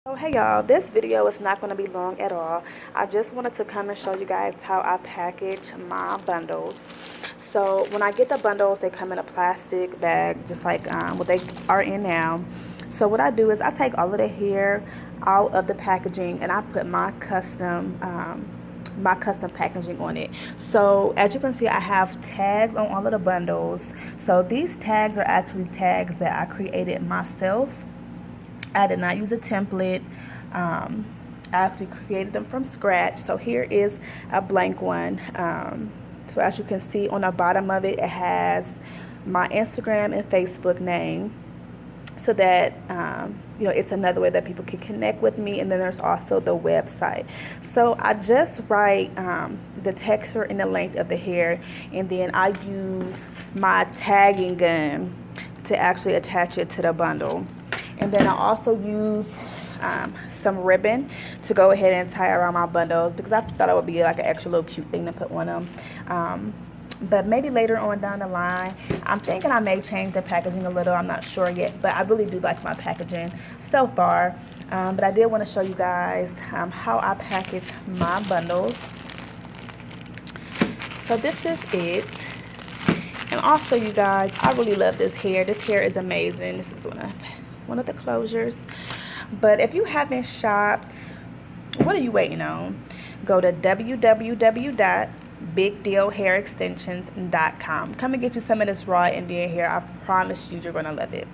Oh, hey y'all, this video is not going to be long at all. I just wanted to come and show you guys how I package my bundles. So when I get the bundles, they come in a plastic bag, just like what they are in now. So what I do is I take all of the hair out of the packaging and I put my custom packaging on it. So as you can see, I have tags on all of the bundles. So these tags are actually tags that I created myself. I did not use a template. I actually created them from scratch. So here is a blank one. So as you can see on the bottom of it, it has my Instagram and Facebook name, so that it's another way that people can connect with me. And then there's also the website. So I just write the texture and the length of the hair, and then I use my tagging gun to actually attach it to the bundle. And then I also use some ribbon to go ahead and tie around my bundles, because I thought it would be like an extra little cute thing to put on them. But maybe later on down the line, I'm thinking I may change the packaging a little. I'm not sure yet, but I really do like my packaging so far. But I did want to show you guys how I package my bundles. So this is it. And also, you guys, I really love this hair. This hair is amazing. This is one of the closures. But if you haven't shopped, what are you waiting on? Go to www.bigdealhairextensions.com. Come and get you some of this raw Indian hair. I promise you're going to love it.